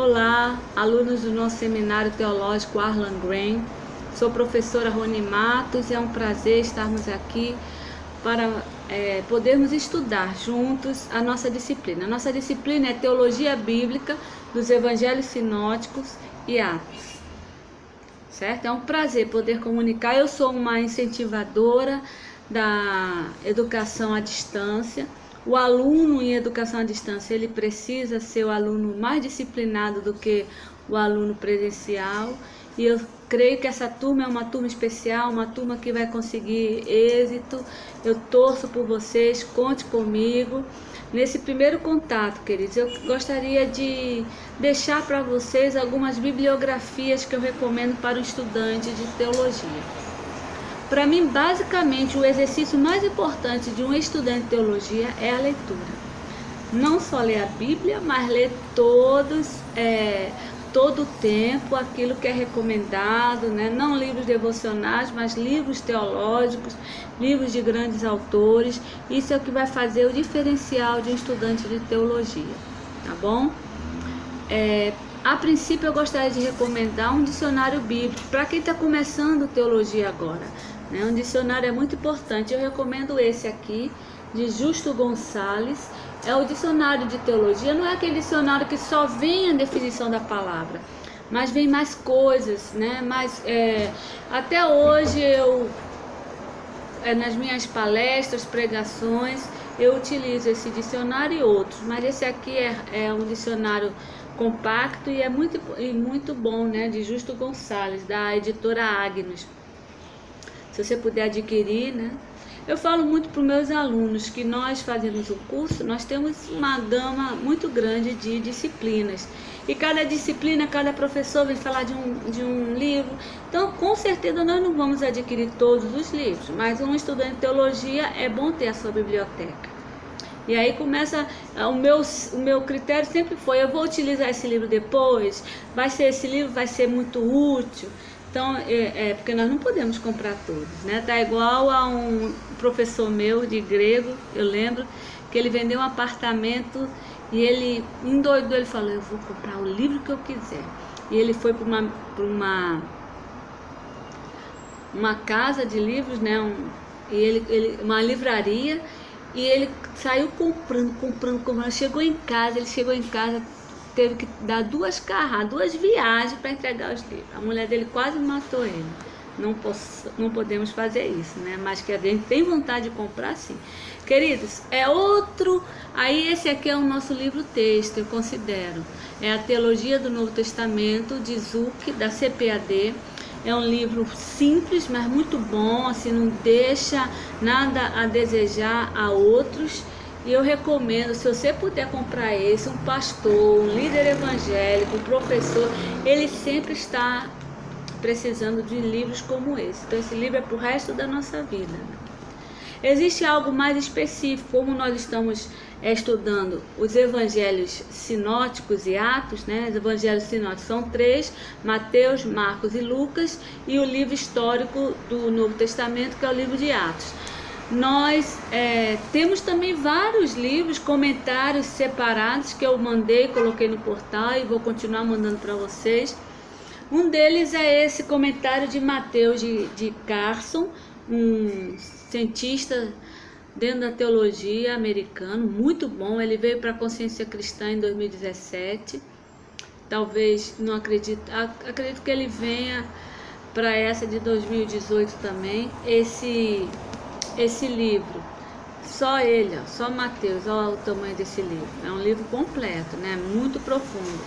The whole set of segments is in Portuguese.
Olá, alunos do nosso seminário teológico Arlan Green. Sou professora Rony Matos e é um prazer estarmos aqui para podermos estudar juntos a nossa disciplina. A nossa disciplina é Teologia Bíblica dos Evangelhos Sinóticos e Atos. Certo? É um prazer poder comunicar. Eu sou uma incentivadora da educação à distância. O aluno em educação à distância, ele precisa ser o aluno mais disciplinado do que o aluno presencial. E eu creio que essa turma é uma turma especial, uma turma que vai conseguir êxito. Eu torço por vocês, conte comigo. Nesse primeiro contato, queridos, eu gostaria de deixar para vocês algumas bibliografias que eu recomendo para o estudante de teologia. Para mim, basicamente, o exercício mais importante de um estudante de teologia é a leitura. Não só ler a Bíblia, mas ler todo o tempo aquilo que é recomendado, né? Não livros devocionais, mas livros teológicos, livros de grandes autores. Isso é o que vai fazer o diferencial de um estudante de teologia, tá bom? A princípio, eu gostaria de recomendar um dicionário bíblico para quem está começando teologia agora. Um dicionário é muito importante. Eu recomendo esse aqui, de Justo Gonçalves. É o dicionário de teologia. Não é aquele dicionário que só vem a definição da palavra, mas vem mais coisas, né? Até hoje nas minhas palestras, pregações, eu utilizo esse dicionário e outros, mas esse aqui é um dicionário compacto e é muito bom, né? De Justo Gonçalves, da editora Agnus. Se você puder adquirir, né? Eu falo muito para os meus alunos que nós fazemos o curso, nós temos uma gama muito grande de disciplinas. E cada disciplina, cada professor vem falar de um livro. Então, com certeza, nós não vamos adquirir todos os livros, mas um estudante de teologia é bom ter a sua biblioteca. E aí começa, o meu critério sempre foi, eu vou utilizar esse livro depois, esse livro vai ser muito útil. Então, porque nós não podemos comprar todos, né? Tá igual a um professor meu de grego, eu lembro, que ele vendeu um apartamento e ele endoidou, ele falou, eu vou comprar o livro que eu quiser. E ele foi para uma casa de livros, né? Uma livraria, e ele saiu comprando. Ele chegou em casa, teve que dar duas viagens para entregar os livros. A mulher dele quase matou ele. Não podemos fazer isso, né? Mas que a gente tem vontade de comprar, sim. Queridos, aí esse aqui é o nosso livro texto, eu considero. É a Teologia do Novo Testamento, de Zuck, da CPAD. É um livro simples, mas muito bom, assim, não deixa nada a desejar a outros. E eu recomendo, se você puder comprar esse, um pastor, um líder evangélico, um professor, ele sempre está precisando de livros como esse. Então esse livro é para o resto da nossa vida. Existe algo mais específico, como nós estamos estudando os evangelhos sinóticos e Atos, né? Os evangelhos sinóticos são 3, Mateus, Marcos e Lucas, e o livro histórico do Novo Testamento, que é o livro de Atos. Nós temos também vários livros, comentários separados que eu coloquei no portal e vou continuar mandando para vocês. Um deles é esse comentário de Mateus de Carson, um cientista dentro da teologia americano, muito bom. Ele veio para a Consciência Cristã em 2017. Talvez, não acredito que ele venha para essa de 2018 também. Esse livro, só ele, só Mateus, olha o tamanho desse livro. É um livro completo, né? Muito profundo.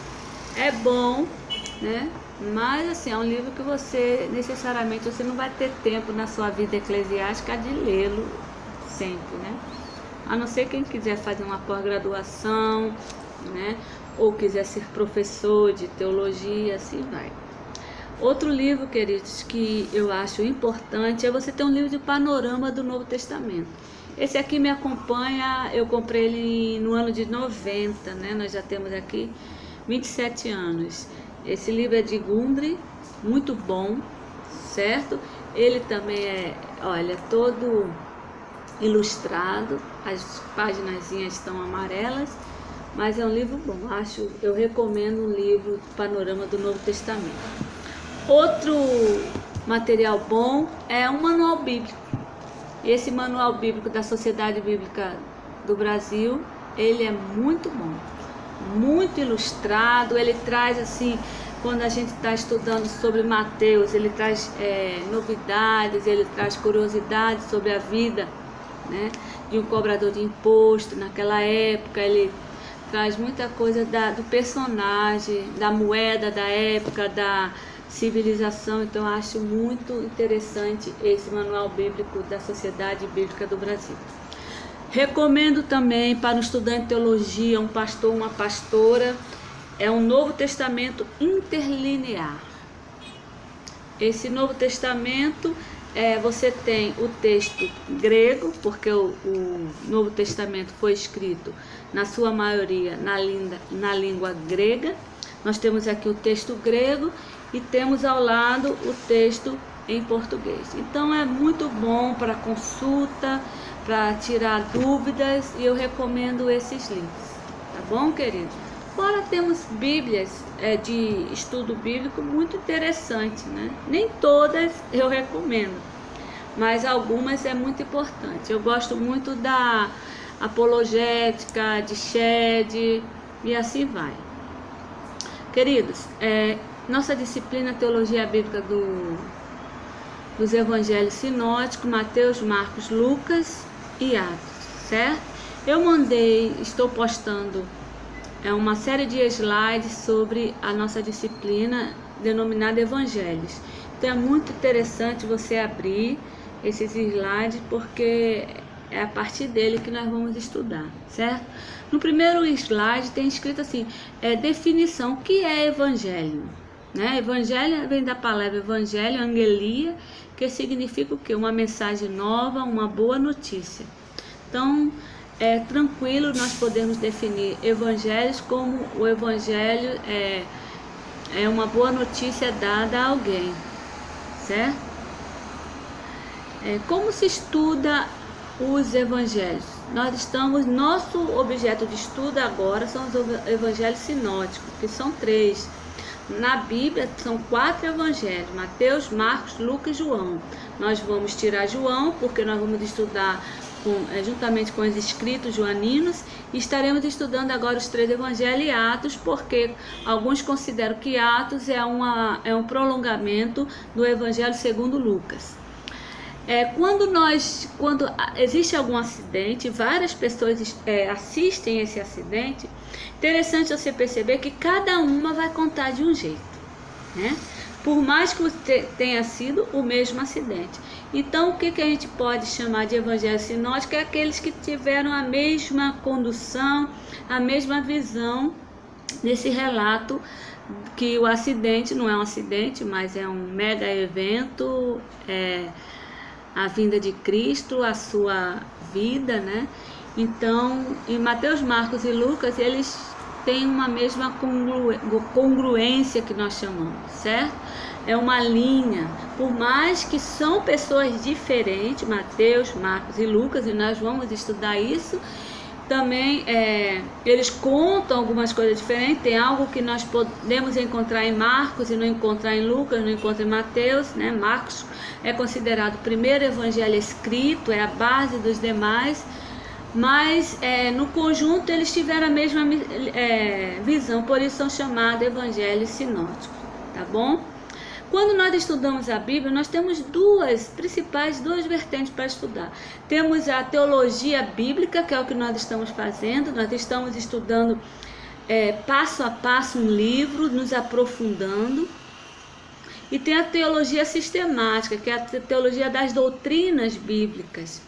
É bom, né? Mas assim, é um livro que necessariamente você não vai ter tempo na sua vida eclesiástica de lê-lo sempre, né? A não ser quem quiser fazer uma pós-graduação, né? Ou quiser ser professor de teologia, assim vai. Outro livro, queridos, que eu acho importante é você ter um livro de panorama do Novo Testamento. Esse aqui me acompanha, eu comprei ele no ano de 90, né? Nós já temos aqui 27 anos. Esse livro é de Gundry, muito bom, certo? Ele também é todo ilustrado, as páginas estão amarelas, mas é um livro bom. Eu recomendo um livro Panorama do Novo Testamento. Outro material bom é um manual bíblico. Esse manual bíblico da Sociedade Bíblica do Brasil, ele é muito bom, muito ilustrado. Ele traz assim, quando a gente está estudando sobre Mateus, ele traz novidades, ele traz curiosidades sobre a vida, né, de um cobrador de imposto naquela época. Ele traz muita coisa do personagem, da moeda da época, da civilização. Então eu acho muito interessante esse manual bíblico da Sociedade Bíblica do Brasil. Recomendo também para um estudante de teologia, um pastor, uma pastora, é um Novo Testamento interlinear. Esse Novo Testamento, você tem o texto grego, porque o Novo Testamento foi escrito, na sua maioria, na língua grega. Nós temos aqui o texto grego e temos ao lado o texto em português. Então é muito bom para consulta, para tirar dúvidas, e eu recomendo esses livros. Tá bom, querido? Fora temos bíblias de estudo bíblico muito interessantes, né? Nem todas eu recomendo, mas algumas é muito importante. Eu gosto muito da apologética, de Shed, e assim vai. Queridos, nossa disciplina Teologia Bíblica dos Evangelhos Sinóticos, Mateus, Marcos, Lucas e Atos, certo? Estou postando uma série de slides sobre a nossa disciplina denominada Evangelhos. Então é muito interessante você abrir esses slides, porque é a partir dele que nós vamos estudar, certo? No primeiro slide tem escrito assim, definição, o que é evangelho? Né? Evangelho vem da palavra evangelho, angelia, que significa o quê? Uma mensagem nova, uma boa notícia. Então, é tranquilo nós podemos definir evangelhos como o evangelho é uma boa notícia dada a alguém, certo? Como se estuda os evangelhos? Nosso objeto de estudo agora são os evangelhos sinóticos, que são 3. Na Bíblia são 4 evangelhos, Mateus, Marcos, Lucas e João. Nós vamos tirar João, porque nós vamos estudar juntamente com os escritos joaninos, e estaremos estudando agora os 3 evangelhos e Atos, porque alguns consideram que Atos é um prolongamento do evangelho segundo Lucas. Quando existe algum acidente, várias pessoas assistem esse acidente, interessante você perceber que cada uma vai contar de um jeito, né? Por mais que tenha sido o mesmo acidente. Então, o que a gente pode chamar de evangelho sinótico é aqueles que tiveram a mesma condução, a mesma visão nesse relato, que o acidente não é um acidente, mas é um mega evento, a vinda de Cristo, a sua vida, né? Então, em Mateus, Marcos e Lucas, eles têm uma mesma congruência que nós chamamos, certo? É uma linha, por mais que são pessoas diferentes, Mateus, Marcos e Lucas, e nós vamos estudar isso. Também eles contam algumas coisas diferentes. Tem algo que nós podemos encontrar em Marcos e não encontrar em Lucas, não encontrar em Mateus, né? Marcos é considerado o primeiro evangelho escrito, é a base dos demais, mas no conjunto eles tiveram a mesma visão, por isso são chamados evangelhos sinóticos, tá bom? Quando nós estudamos a Bíblia, nós temos duas vertentes para estudar. Temos a teologia bíblica, que é o que nós estamos fazendo. Nós estamos estudando passo a passo um livro, nos aprofundando. E tem a teologia sistemática, que é a teologia das doutrinas bíblicas.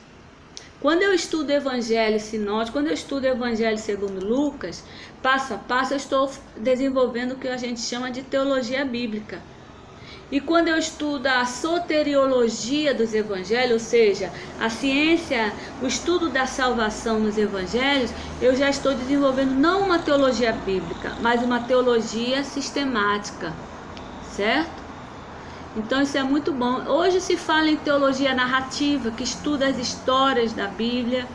Quando eu estudo o Evangelho sinótico, quando eu estudo o Evangelho segundo Lucas, passo a passo eu estou desenvolvendo o que a gente chama de teologia bíblica. E quando eu estudo a soteriologia dos evangelhos, ou seja, a ciência, o estudo da salvação nos evangelhos, eu já estou desenvolvendo não uma teologia bíblica, mas uma teologia sistemática, certo? Então isso é muito bom. Hoje se fala em teologia narrativa, que estuda as histórias da Bíblia,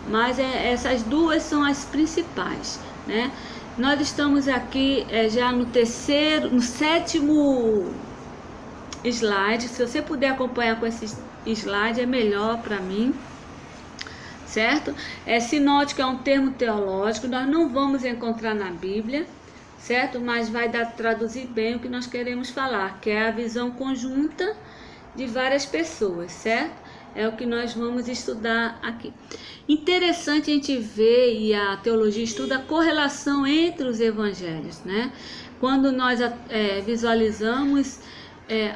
mas essas duas são as principais, né? Nós estamos aqui já no sétimo slide. Se você puder acompanhar com esse slide, é melhor para mim, certo? Sinótico é um termo teológico, nós não vamos encontrar na Bíblia, certo? Mas vai traduzir bem o que nós queremos falar, que é a visão conjunta de várias pessoas, certo? É o que nós vamos estudar aqui. Interessante a gente ver, e a teologia estuda, a correlação entre os evangelhos, né? Quando nós visualizamos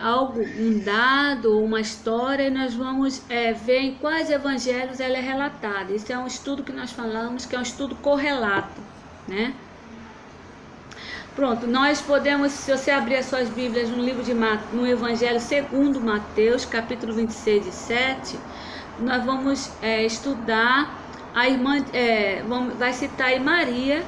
algo, um dado ou uma história, nós vamos ver em quais evangelhos ela é relatada. Isso é um estudo que nós falamos, que é um estudo correlato, né? Pronto, nós podemos, se você abrir as suas Bíblias no livro no Evangelho segundo Mateus, capítulo 26 e 7, nós vamos estudar a irmã, vai citar aí Maria,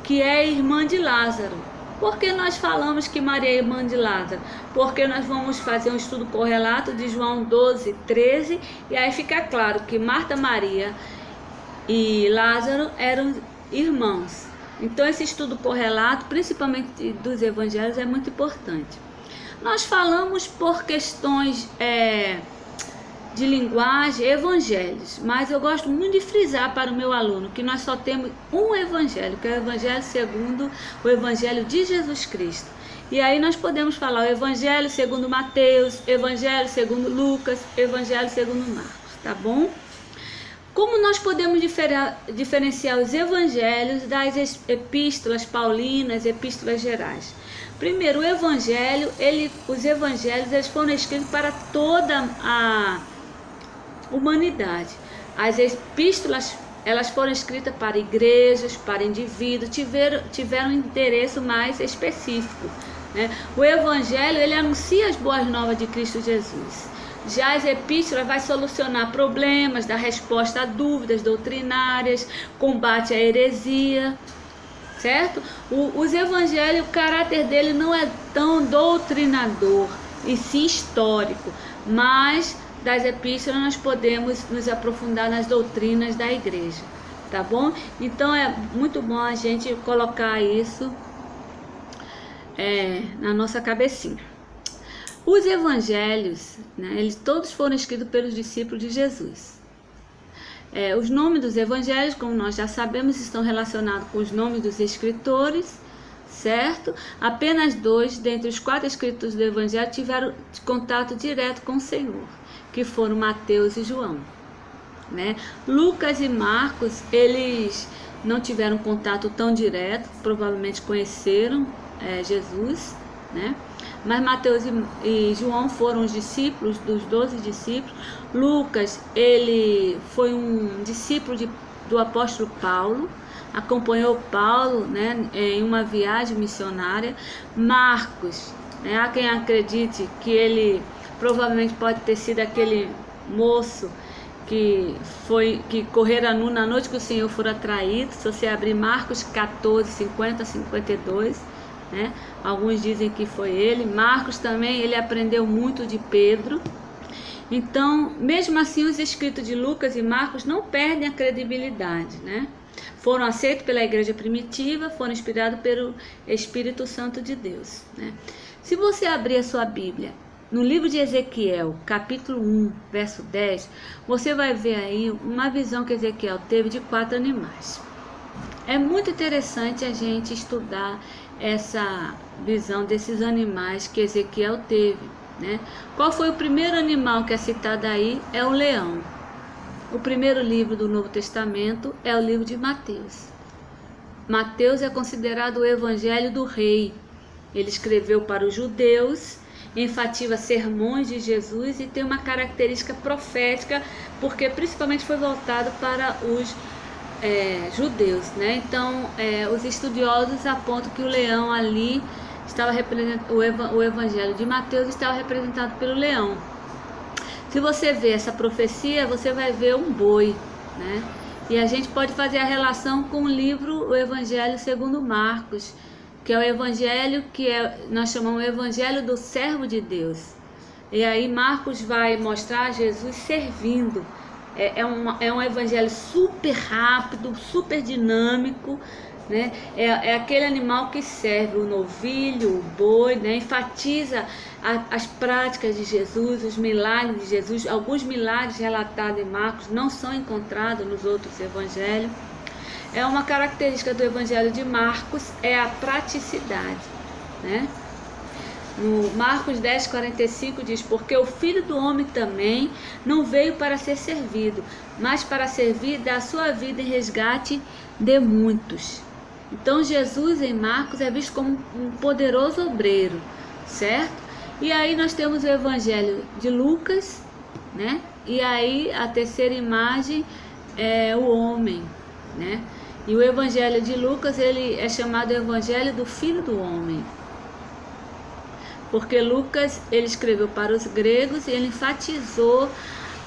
que é irmã de Lázaro. Por que nós falamos que Maria é irmã de Lázaro? Porque nós vamos fazer um estudo correlato de João 12, 13, e aí fica claro que Marta, Maria e Lázaro eram irmãos. Então esse estudo correlato, principalmente dos evangelhos, é muito importante. Nós falamos por questões de linguagem, evangelhos, mas eu gosto muito de frisar para o meu aluno que nós só temos um evangelho, que é o evangelho segundo o evangelho de Jesus Cristo. E aí nós podemos falar o evangelho segundo Mateus, evangelho segundo Lucas, evangelho segundo Marcos, tá bom? Como nós podemos diferenciar os evangelhos das epístolas paulinas, epístolas gerais? Primeiro, o evangelho, os evangelhos eles foram escritos para toda a humanidade. As epístolas elas foram escritas para igrejas, para indivíduos, tiveram um interesse mais específico, né? O evangelho ele anuncia as boas novas de Cristo Jesus. Já as epístolas vai solucionar problemas, dar resposta a dúvidas doutrinárias, combate à heresia, certo? Os evangelhos, o caráter dele não é tão doutrinador, e sim histórico, mas das epístolas nós podemos nos aprofundar nas doutrinas da igreja, tá bom? Então é muito bom a gente colocar isso na nossa cabecinha. Os evangelhos, né, eles todos foram escritos pelos discípulos de Jesus. Os nomes dos evangelhos, como nós já sabemos, estão relacionados com os nomes dos escritores, certo? Apenas 2 dentre os 4 escritores do evangelho tiveram contato direto com o Senhor, que foram Mateus e João, né? Lucas e Marcos, eles não tiveram contato tão direto, provavelmente conheceram Jesus, né? Mas Mateus e João foram os discípulos, dos 12 discípulos. Lucas, ele foi um discípulo do apóstolo Paulo, acompanhou Paulo, né, em uma viagem missionária. Marcos, né, há quem acredite que ele provavelmente pode ter sido aquele moço que correra nu na noite que o Senhor fora traído. Se você abrir Marcos 14, 50, 52, né? Alguns dizem que foi ele. Marcos também, ele aprendeu muito de Pedro. Então, mesmo assim, os escritos de Lucas e Marcos não perdem a credibilidade, né? Foram aceitos pela igreja primitiva, foram inspirados pelo Espírito Santo de Deus, né? Se você abrir a sua Bíblia no livro de Ezequiel, capítulo 1, verso 10, você vai ver aí uma visão que Ezequiel teve de 4 animais. É muito interessante a gente estudar essa visão desses animais que Ezequiel teve, né? Qual foi o primeiro animal que é citado aí? É o leão. O primeiro livro do Novo Testamento é o livro de Mateus. Mateus é considerado o evangelho do rei. Ele escreveu para os judeus, enfatiza sermões de Jesus e tem uma característica profética, porque principalmente foi voltado para os judeus, né? Então, os estudiosos apontam que o leão ali estava representando, o evangelho de Mateus estava representado pelo leão. Se você ver essa profecia, você vai ver um boi, né? E a gente pode fazer a relação com o livro O Evangelho segundo Marcos, que é o evangelho que nós chamamos o evangelho do servo de Deus. E aí Marcos vai mostrar Jesus servindo, É um evangelho super rápido, super dinâmico, né? É aquele animal que serve o novilho, o boi, né? Enfatiza as práticas de Jesus, os milagres de Jesus. Alguns milagres relatados em Marcos não são encontrados nos outros evangelhos. É uma característica do evangelho de Marcos, é a praticidade, né? No Marcos 10:45 diz: porque o Filho do Homem também não veio para ser servido, mas para servir e dar a sua vida em resgate de muitos. Então Jesus em Marcos é visto como um poderoso obreiro, certo? E aí nós temos o Evangelho de Lucas, né? E aí a terceira imagem é o homem, né? E o Evangelho de Lucas, ele é chamado Evangelho do Filho do Homem, porque Lucas, ele escreveu para os gregos e ele enfatizou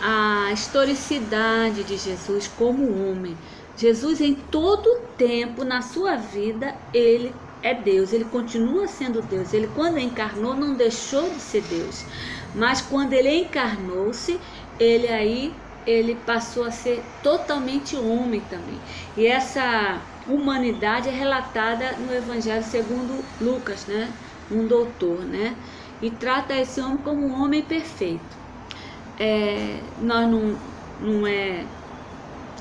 a historicidade de Jesus como homem. Jesus, em todo tempo na sua vida, ele é Deus, ele continua sendo Deus. Ele, quando encarnou, não deixou de ser Deus, mas quando ele encarnou-se, ele passou a ser totalmente homem também. E essa humanidade é relatada no Evangelho segundo Lucas, né? Um doutor, né? E trata esse homem como um homem perfeito. Nós não é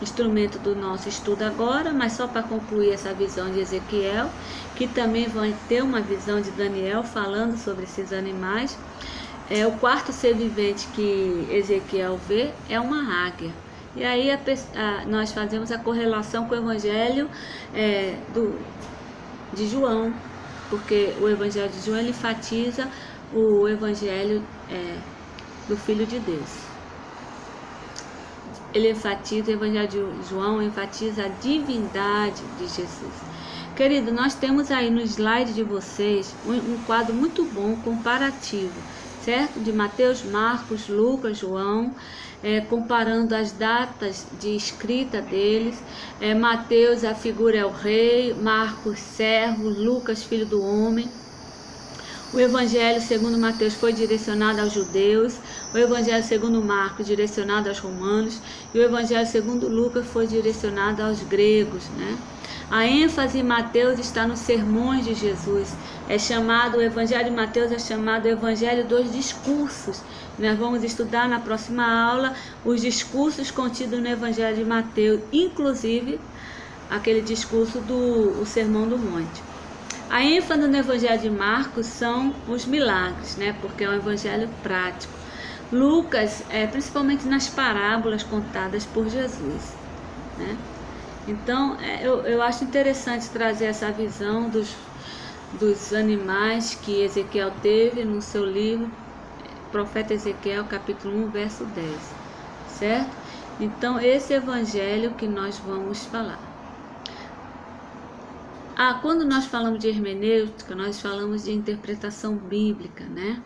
instrumento do nosso estudo agora, mas só para concluir essa visão de Ezequiel, que também vai ter uma visão de Daniel falando sobre esses animais. O quarto ser vivente que Ezequiel vê é uma águia. E aí nós fazemos a correlação com o Evangelho de João, porque o Evangelho de João ele enfatiza o Evangelho do Filho de Deus. Ele enfatiza, o Evangelho de João enfatiza a divindade de Jesus. Querido, nós temos aí no slide de vocês um quadro muito bom, comparativo, certo? De Mateus, Marcos, Lucas, João, comparando as datas de escrita deles. Mateus, a figura é o rei, Marcos, servo, Lucas, filho do homem. O Evangelho segundo Mateus foi direcionado aos judeus, o Evangelho segundo Marcos direcionado aos romanos, e o Evangelho segundo Lucas foi direcionado aos gregos, né? A ênfase em Mateus está nos sermões de Jesus. O Evangelho de Mateus é chamado Evangelho dos discursos. Nós vamos estudar na próxima aula os discursos contidos no Evangelho de Mateus, inclusive aquele discurso do Sermão do Monte. A ênfase no Evangelho de Marcos são os milagres, né? Porque é um evangelho prático. Lucas, principalmente nas parábolas contadas por Jesus, né? Então, eu acho interessante trazer essa visão dos animais que Ezequiel teve no seu livro, Profeta Ezequiel, capítulo 1, verso 10, certo? Então, esse evangelho que nós vamos falar. Quando nós falamos de hermenêutica, nós falamos de interpretação bíblica, né?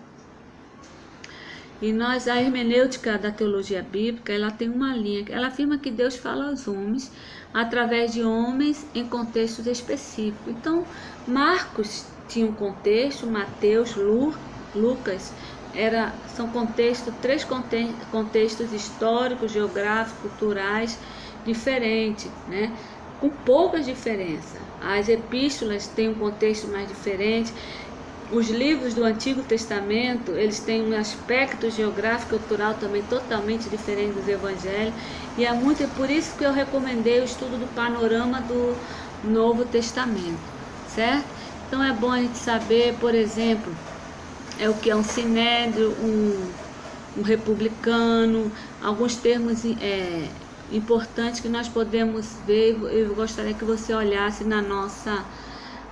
E a hermenêutica da teologia bíblica, ela tem uma linha, ela afirma que Deus fala aos homens, através de homens em contextos específicos. Então, Marcos tinha um contexto, Mateus, Lucas, são três contextos históricos, geográficos, culturais, diferentes, né? Com poucas diferenças. As epístolas têm um contexto mais diferente. Os livros do Antigo Testamento, eles têm um aspecto geográfico e cultural também totalmente diferente dos evangelhos. E é por isso que eu recomendei o estudo do panorama do Novo Testamento, certo? Então é bom a gente saber, por exemplo, o que é um sinédrio, um republicano, alguns termos importantes que nós podemos ver. Eu gostaria que você olhasse nos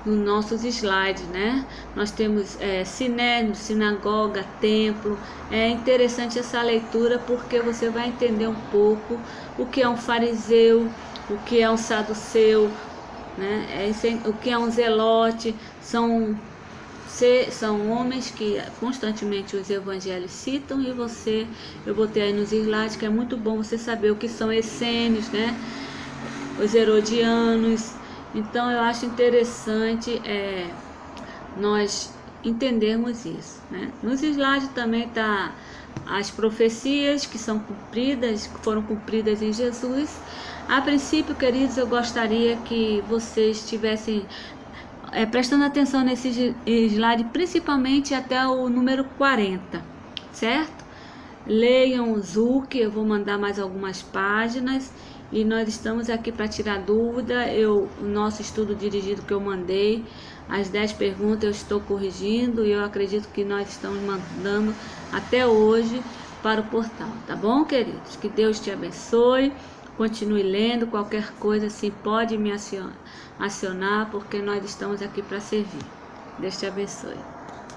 nossos slides, né? Nós temos sinédrio, sinagoga, templo. É interessante essa leitura porque você vai entender um pouco o que é um fariseu, o que é um saduceu, né? O que é um zelote. São homens que constantemente os evangelhos citam, e eu botei aí nos slides que é muito bom você saber o que são essênios, né? Os herodianos. Então eu acho interessante nós entendermos isso, né? Nos slides também está as profecias que são cumpridas, que foram cumpridas em Jesus. A princípio, queridos, eu gostaria que vocês estivessem prestando atenção nesse slide, principalmente até o número 40, certo? Leiam o Zuc, eu vou mandar mais algumas páginas e nós estamos aqui para tirar dúvida. O nosso estudo dirigido que eu mandei, as 10 perguntas eu estou corrigindo e eu acredito que nós estamos mandando até hoje para o portal, tá bom, queridos? Que Deus te abençoe, continue lendo, qualquer coisa assim pode me acionar, porque nós estamos aqui para servir. Deus te abençoe.